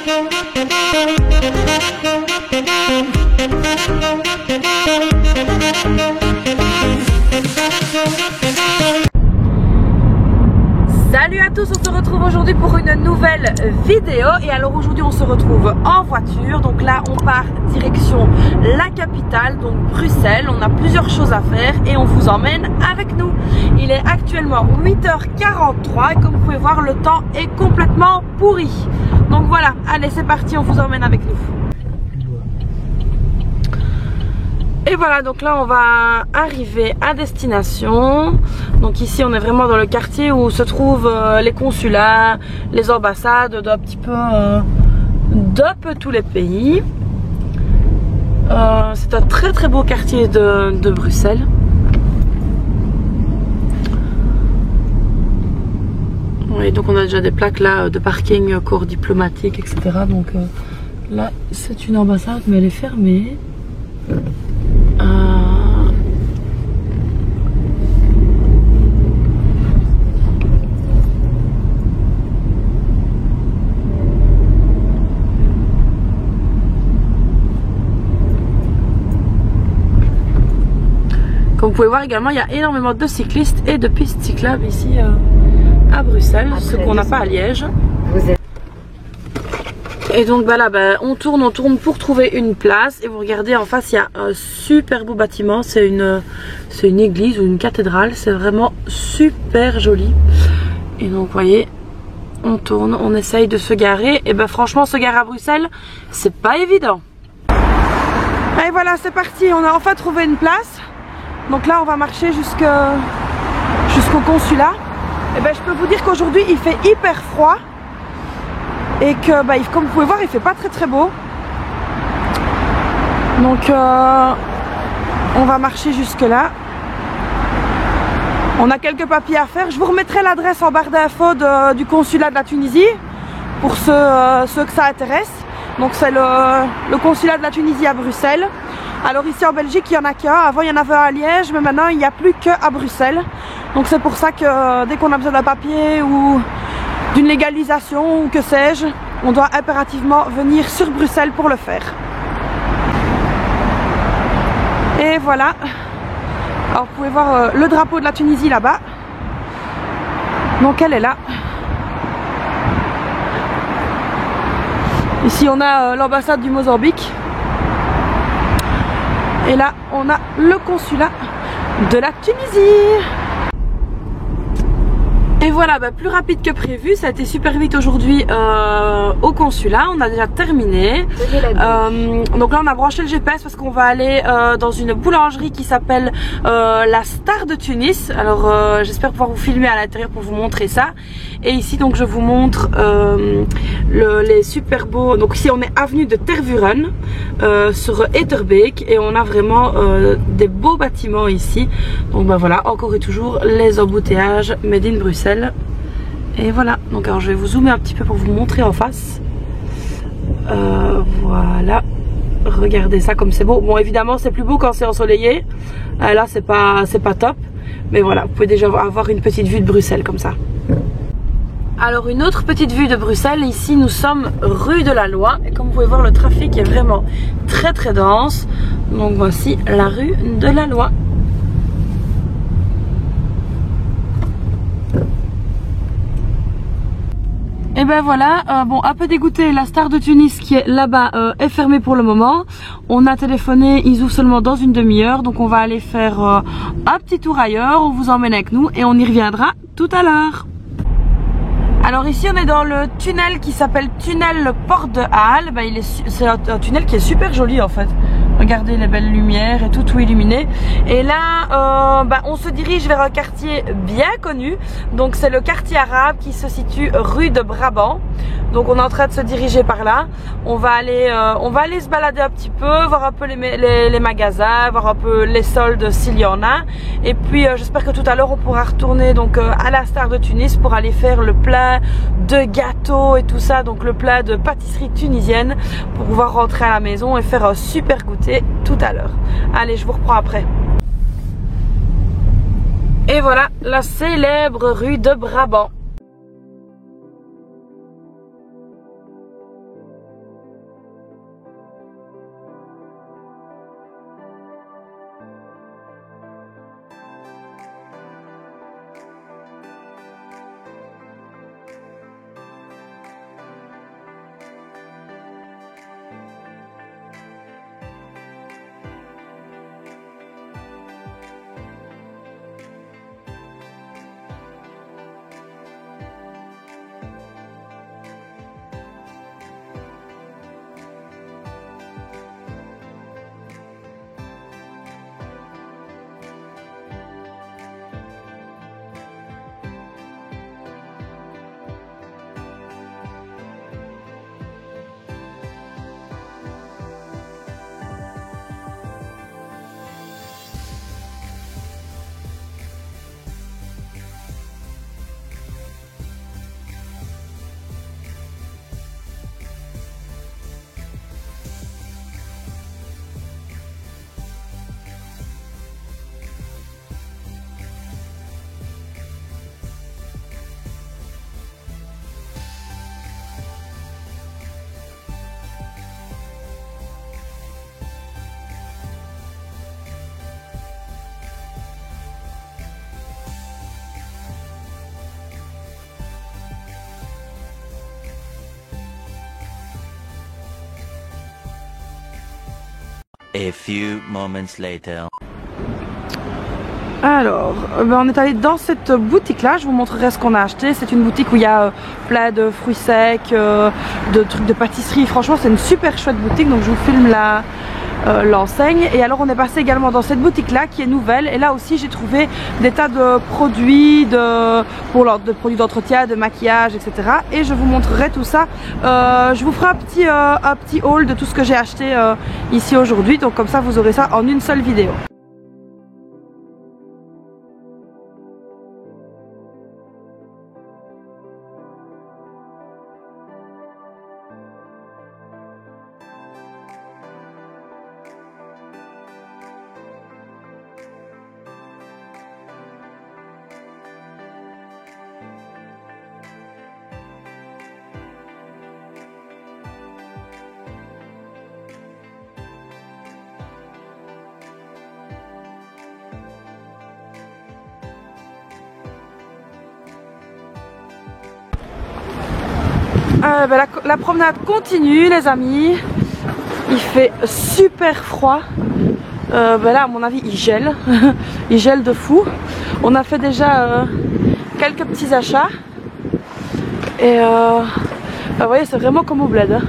Salut à tous, on se retrouve aujourd'hui pour une nouvelle vidéo. Et alors aujourd'hui on se retrouve en voiture. Donc là on part direction la capitale, donc Bruxelles. On a plusieurs choses à faire et on vous emmène avec nous. Il est actuellement 8h43 et comme vous pouvez voir le temps est complètement pourri. Donc voilà, allez c'est parti, on vous emmène avec nous. Et voilà, donc là on va arriver à destination. Donc ici on est vraiment dans le quartier où se trouvent les consulats, les ambassades d'un petit peu tous les pays. C'est un très beau quartier de Bruxelles. Oui, donc on a déjà des plaques là de parking, corps diplomatique, etc. Donc là c'est une ambassade mais elle est fermée. Comme vous pouvez voir également, il y a énormément de cyclistes et de pistes cyclables ici à Bruxelles, ce qu'on n'a pas à Liège. Et donc bah là, on tourne pour trouver une place. Et vous regardez en face, il y a un super beau bâtiment. C'est une église ou une cathédrale. C'est vraiment super joli. Et donc vous voyez, on tourne, on essaye de se garer. Et ben franchement, se garer à Bruxelles, c'est pas évident. Et voilà, c'est parti. On a enfin trouvé une place. Donc là on va marcher jusqu'au consulat. Et ben je peux vous dire qu'aujourd'hui il fait hyper froid. Et que comme vous pouvez voir il fait pas très beau. Donc on va marcher jusque là. On a quelques papiers à faire. Je vous remettrai l'adresse en barre d'infos du consulat de la Tunisie. Pour ceux que ça intéresse. Donc c'est le consulat de la Tunisie à Bruxelles. Alors ici en Belgique il n'y en a qu'un, avant il y en avait un à Liège mais maintenant il n'y a plus qu'à Bruxelles. Donc c'est pour ça que dès qu'on a besoin d'un papier ou d'une légalisation ou que sais-je, on doit impérativement venir sur Bruxelles pour le faire. Et voilà, alors vous pouvez voir le drapeau de la Tunisie là-bas. Donc elle est là. Ici on a l'ambassade du Mozambique. Et là, on a le consulat de la Tunisie. Et voilà, plus rapide que prévu, ça a été super vite aujourd'hui au consulat, on a déjà terminé. Donc là on a branché le GPS parce qu'on va aller dans une boulangerie qui s'appelle la Star de Tunis. Alors j'espère pouvoir vous filmer à l'intérieur pour vous montrer ça. Et ici donc je vous montre les super beaux, donc ici on est avenue de Tervuren sur Etterbeek et on a vraiment des beaux bâtiments ici. Donc voilà, encore et toujours les embouteillages made in Bruxelles. Et voilà, donc alors je vais vous zoomer un petit peu pour vous montrer en face. Voilà, regardez ça comme c'est beau. Bon évidemment c'est plus beau quand c'est ensoleillé. Là c'est pas top. Mais voilà, vous pouvez déjà avoir une petite vue de Bruxelles comme ça. Alors une autre petite vue de Bruxelles, ici nous sommes rue de la Loi. Et comme vous pouvez voir le trafic est vraiment très dense. Donc voici la rue de la Loi. Et ben voilà, bon un peu dégoûté, la Star de Tunis qui est là-bas est fermée pour le moment. On a téléphoné, ils ouvrent seulement dans une demi-heure, donc on va aller faire un petit tour ailleurs, on vous emmène avec nous et on y reviendra tout à l'heure. Alors ici on est dans le tunnel qui s'appelle tunnel Porte de Halle. C'est un tunnel qui est super joli en fait. Regardez les belles lumières et tout illuminé. Et là on se dirige vers un quartier bien connu. Donc c'est le quartier arabe qui se situe rue de Brabant. Donc on est en train de se diriger par là. On va aller se balader un petit peu, voir un peu les magasins, voir un peu les soldes s'il y en a. Et puis j'espère que tout à l'heure on pourra retourner donc à la Star de Tunis pour aller faire le plein de gâteaux et tout ça. Donc le plein de pâtisserie tunisienne pour pouvoir rentrer à la maison et faire un super goûter tout à l'heure. Allez, je vous reprends après. Et voilà la célèbre rue de Brabant. A few moments later. Alors, on est allé dans cette boutique là, je vous montrerai ce qu'on a acheté. C'est une boutique où il y a plein de fruits secs, de trucs de pâtisserie. Franchement c'est une super chouette boutique, donc je vous filme l'enseigne. Et alors on est passé également dans cette boutique là qui est nouvelle, et là aussi j'ai trouvé des tas de produits, de produits d'entretien, de maquillage, etc. Et je vous montrerai tout ça. Je vous ferai un petit haul de tout ce que j'ai acheté ici aujourd'hui, donc comme ça vous aurez ça en une seule vidéo. La promenade continue les amis, il fait super froid, là à mon avis il gèle, il gèle de fou. On a fait déjà quelques petits achats et vous voyez c'est vraiment comme au bled, hein.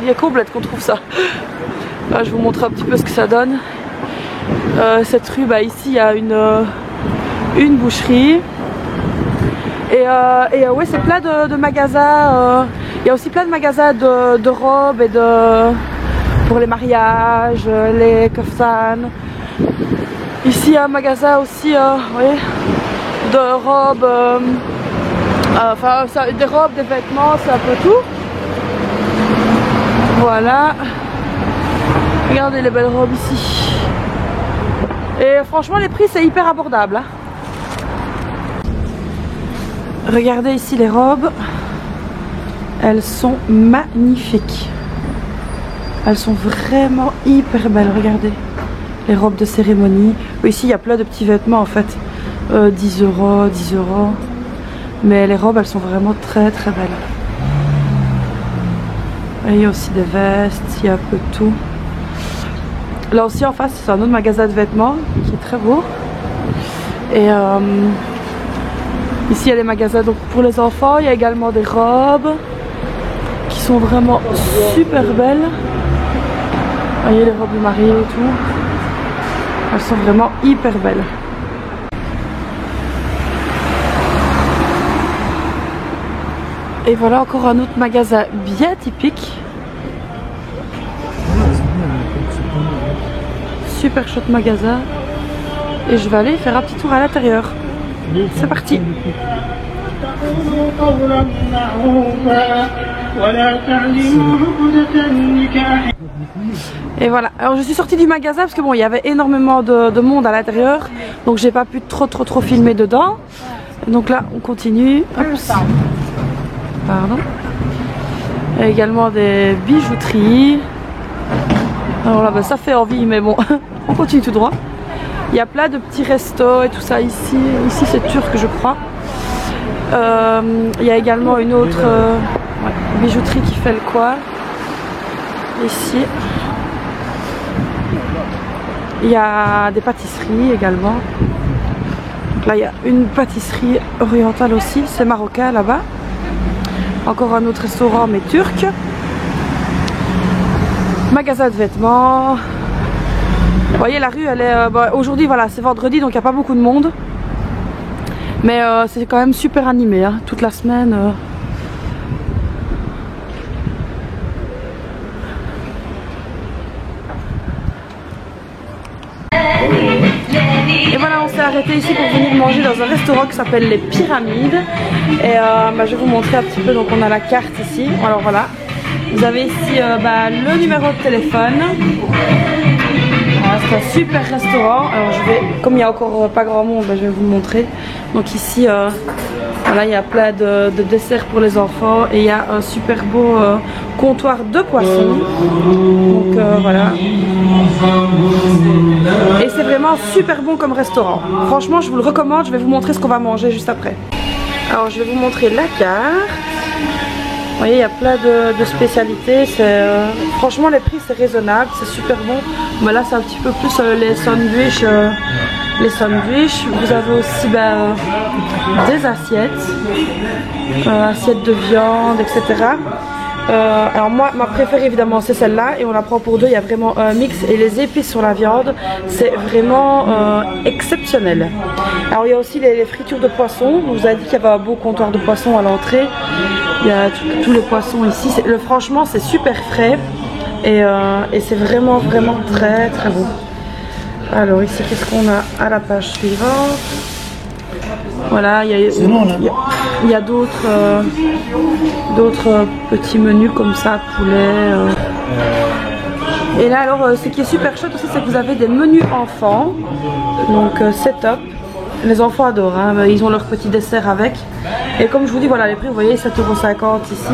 Il n'y a qu'au bled qu'on trouve ça. Là, je vous montre un petit peu ce que ça donne. Cette rue, ici il y a une boucherie. Et ouais, c'est plein de magasins. Il y a aussi plein de magasins de robes et pour les mariages, les kaftanes. Ici il y a un magasin aussi ouais, de robes, des robes, des vêtements, c'est un peu tout. Voilà. Regardez les belles robes ici. Et franchement les prix c'est hyper abordable, hein. Regardez ici les robes, elles sont magnifiques, elles sont vraiment hyper belles, regardez, les robes de cérémonie. Ici il y a plein de petits vêtements en fait, 10 €, 10 €, mais les robes elles sont vraiment très très belles. Et il y a aussi des vestes, il y a un peu de tout. Là aussi en face c'est un autre magasin de vêtements qui est très beau. Et ici il y a des magasins donc pour les enfants, il y a également des robes qui sont vraiment super belles. Vous voyez les robes de mariée et tout, elles sont vraiment hyper belles. Et voilà encore un autre magasin bien typique. Super chouette magasin. Et je vais aller faire un petit tour à l'intérieur. C'est parti. Et voilà, alors je suis sortie du magasin parce que bon il y avait énormément de monde à l'intérieur, donc j'ai pas pu trop filmer dedans. Donc là on continue. Oups. Pardon. Il y a également des bijouteries. Alors là ça fait envie, mais bon on continue tout droit. Il y a plein de petits restos et tout ça ici. Ici c'est turc je crois. Il y a également une autre bijouterie qui fait le coin. Ici. Il y a des pâtisseries également. Donc là il y a une pâtisserie orientale aussi. C'est marocain là-bas. Encore un autre restaurant mais turc. Magasin de vêtements. Vous voyez la rue elle est aujourd'hui voilà c'est vendredi donc il n'y a pas beaucoup de monde, mais c'est quand même super animé hein, toute la semaine. Et voilà on s'est arrêté ici pour venir manger dans un restaurant qui s'appelle les Pyramides. Et je vais vous montrer un petit peu, donc on a la carte ici. Alors voilà, vous avez ici le numéro de téléphone. C'est un super restaurant. Alors je vais, comme il n'y a encore pas grand monde, je vais vous le montrer. Donc ici, voilà, il y a plein de desserts pour les enfants et il y a un super beau comptoir de poissons. Donc voilà. Et c'est vraiment super bon comme restaurant. Franchement, je vous le recommande. Je vais vous montrer ce qu'on va manger juste après. Alors je vais vous montrer la carte. Vous voyez, il y a plein de spécialités. Franchement, les prix c'est raisonnable, c'est super bon. Mais là, c'est un petit peu plus les sandwichs. Vous avez aussi des assiettes, assiettes de viande, etc. Alors moi, ma préférée évidemment c'est celle-là et on la prend pour deux. Il y a vraiment un mix et les épices sur la viande, c'est vraiment exceptionnel. Alors il y a aussi les fritures de poisson. On vous a dit qu'il y avait un beau comptoir de poisson à l'entrée. Il y a tous les poissons ici. Franchement, c'est super frais et c'est vraiment très très bon. Alors ici, qu'est-ce qu'on a à la page suivante? Voilà, il y a d'autres petits menus comme ça, poulet. Et là alors, ce qui est super chouette aussi, c'est que vous avez des menus enfants. Donc c'est top. Les enfants adorent, hein. Ils ont leur petit dessert avec. Et comme je vous dis, voilà les prix, vous voyez 7,50 € ici.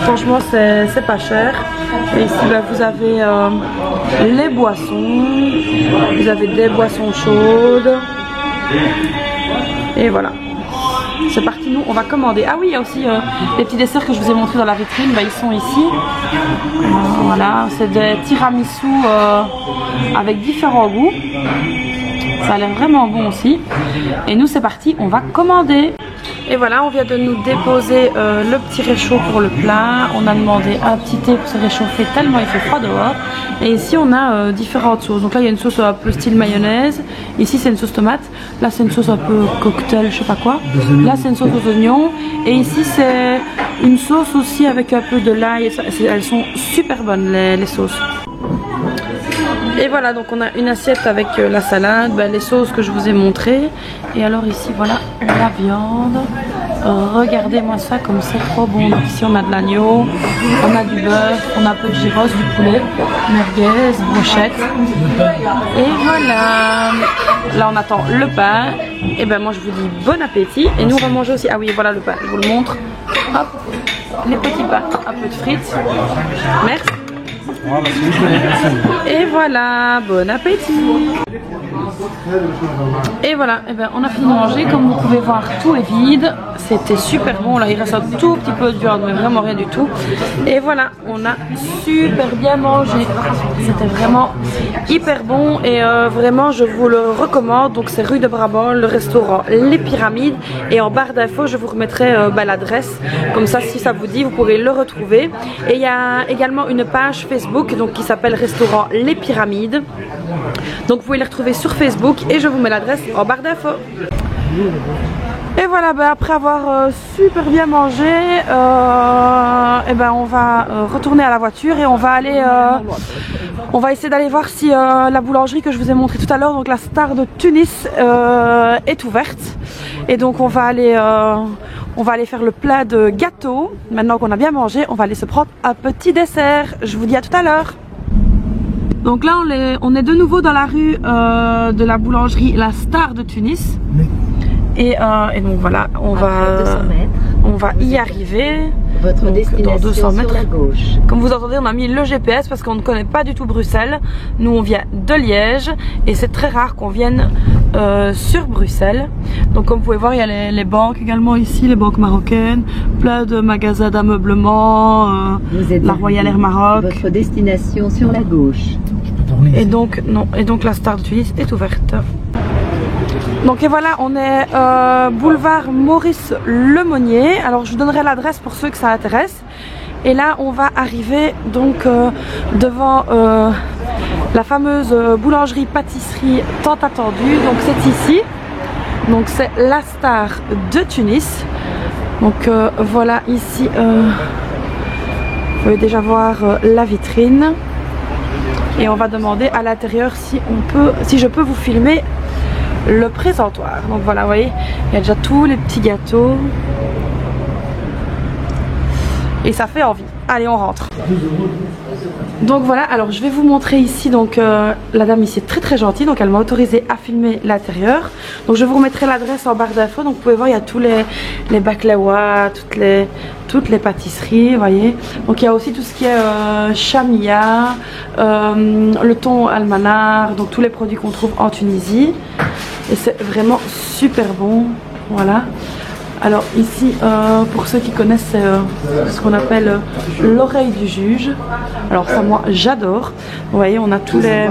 Franchement, c'est pas cher. Et ici, vous avez les boissons. Vous avez des boissons chaudes. Et voilà. C'est parti, nous on va commander. Ah oui, il y a aussi les petits desserts que je vous ai montrés dans la vitrine, ils sont ici. Voilà, c'est des tiramisu avec différents goûts. Ça a l'air vraiment bon aussi. Et nous c'est parti, on va commander. Et voilà, on vient de nous déposer le petit réchaud pour le plat. On a demandé un petit thé pour se réchauffer tellement il fait froid dehors. Et ici on a différentes sauces. Donc là il y a une sauce un peu style mayonnaise. Ici c'est une sauce tomate. Là c'est une sauce un peu cocktail, je sais pas quoi. Là c'est une sauce aux oignons. Et ici c'est une sauce aussi avec un peu de l'ail. Elles sont super bonnes les sauces. Et voilà, donc on a une assiette avec la salade, les sauces que je vous ai montrées. Et alors ici voilà la viande. Regardez-moi ça comme c'est trop bon. Donc ici on a de l'agneau, on a du bœuf, on a un peu de gyros, du poulet, merguez, brochette. Et voilà. Là on attend le pain. Et ben moi je vous dis bon appétit. Et nous on va manger aussi. Ah oui voilà le pain, je vous le montre. Hop, les petits pains, un peu de frites. Merci. Et voilà, bon appétit. Et voilà, et ben on a fini de manger. Comme vous pouvez voir, tout est vide. C'était super bon. Là il reste un tout petit peu de viande, mais vraiment rien du tout. Et voilà, on a super bien mangé. C'était vraiment hyper bon. Et vraiment je vous le recommande. Donc c'est rue de Brabant, le restaurant Les Pyramides. Et en barre d'infos je vous remettrai l'adresse. Comme ça si ça vous dit vous pourrez le retrouver. Et il y a également une page Facebook donc, qui s'appelle Restaurant Les Pyramides. Donc vous pouvez les retrouver sur Facebook et je vous mets l'adresse en barre d'infos. Et voilà, après avoir super bien mangé, on va retourner à la voiture et on va aller, on va essayer d'aller voir si la boulangerie que je vous ai montré tout à l'heure, donc la Star de Tunis, est ouverte. Et donc on va aller faire le plat de gâteau. Maintenant qu'on a bien mangé, on va aller se prendre un petit dessert. Je vous dis à tout à l'heure. Donc là on est de nouveau dans la rue de la boulangerie La Star de Tunis. Et donc voilà, on va y arriver. Votre donc, destination dans 200 mètres. sur la gauche. Comme vous entendez, on a mis le GPS parce qu'on ne connaît pas du tout Bruxelles. Nous on vient de Liège et c'est très rare qu'on vienne sur Bruxelles. Donc comme vous pouvez voir, il y a les banques également ici, les banques marocaines, plein de magasins d'ameublement, la Royal Air Maroc. Votre destination sur la gauche. Et donc la Star de Tunis est ouverte. Donc et voilà, on est boulevard Maurice Lemonnier. Alors je vous donnerai l'adresse pour ceux que ça intéresse. Et là on va arriver donc devant la fameuse boulangerie pâtisserie tant attendue. Donc c'est ici. Donc c'est la Star de Tunis. Donc voilà ici vous pouvez déjà voir la vitrine. Et on va demander à l'intérieur si je peux vous filmer le présentoir. Donc voilà, vous voyez, il y a déjà tous les petits gâteaux. Et ça fait envie. Allez, on rentre. Donc voilà, alors je vais vous montrer ici. Donc la dame ici est très très gentille. Donc elle m'a autorisé à filmer l'intérieur. Donc je vous remettrai l'adresse en barre d'infos. Donc vous pouvez voir, il y a tous les baklawas, toutes les pâtisseries, vous voyez. Donc il y a aussi tout ce qui est chamia, le thon almanar, donc tous les produits qu'on trouve en Tunisie. Et c'est vraiment super bon, voilà. Alors ici, pour ceux qui connaissent, c'est ce qu'on appelle l'oreille du juge. Alors ça, moi, j'adore. Vous voyez, on a tous les...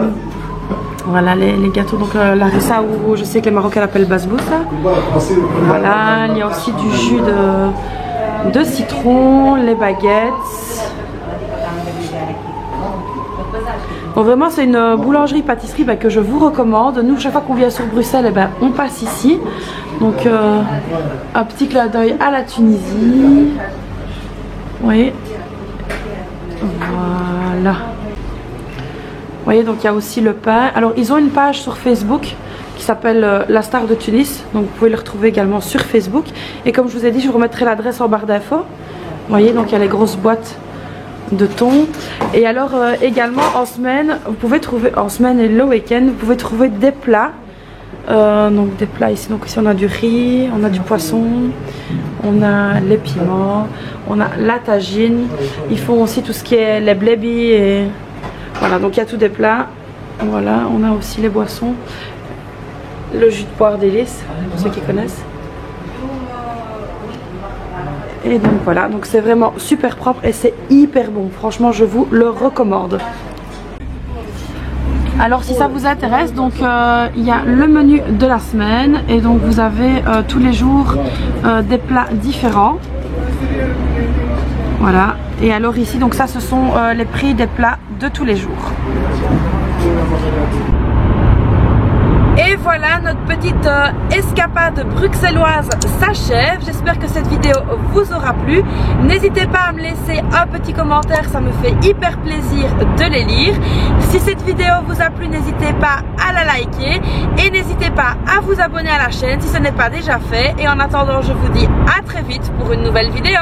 Voilà les gâteaux, donc larissa, ou je sais que les Marocains l'appellent basbousa. Voilà, il y a aussi du jus de citron, les baguettes. Donc vraiment c'est une boulangerie-pâtisserie que je vous recommande. Nous, chaque fois qu'on vient sur Bruxelles, on passe ici. Donc un petit clin d'œil à la Tunisie. Oui. Voilà. Vous voyez, donc il y a aussi le pain. Alors ils ont une page sur Facebook qui s'appelle La Star de Tunis. Donc vous pouvez le retrouver également sur Facebook. Et comme je vous ai dit, je vous remettrai l'adresse en barre d'infos. Vous voyez, donc il y a les grosses boîtes de thon. Et alors également en semaine, vous pouvez trouver, en semaine et le week-end, vous pouvez trouver des plats. Donc des plats ici. Donc ici on a du riz, on a du poisson, on a les piments, on a la tagine. Ils font aussi tout ce qui est les blébis et... Voilà, donc il y a tous des plats. Voilà, on a aussi les boissons. Le jus de poire délice, pour ceux qui connaissent. Et donc voilà, donc c'est vraiment super propre et c'est hyper bon. Franchement, je vous le recommande. Alors si ça vous intéresse, donc il y a le menu de la semaine. Et donc vous avez tous les jours des plats différents. Voilà, et alors ici, donc ça ce sont les prix des plats de tous les jours. Et voilà, notre petite escapade bruxelloise s'achève. J'espère que cette vidéo vous aura plu. N'hésitez pas à me laisser un petit commentaire, ça me fait hyper plaisir de les lire. Si cette vidéo vous a plu, n'hésitez pas à la liker. Et n'hésitez pas à vous abonner à la chaîne si ce n'est pas déjà fait. Et en attendant, je vous dis à très vite pour une nouvelle vidéo.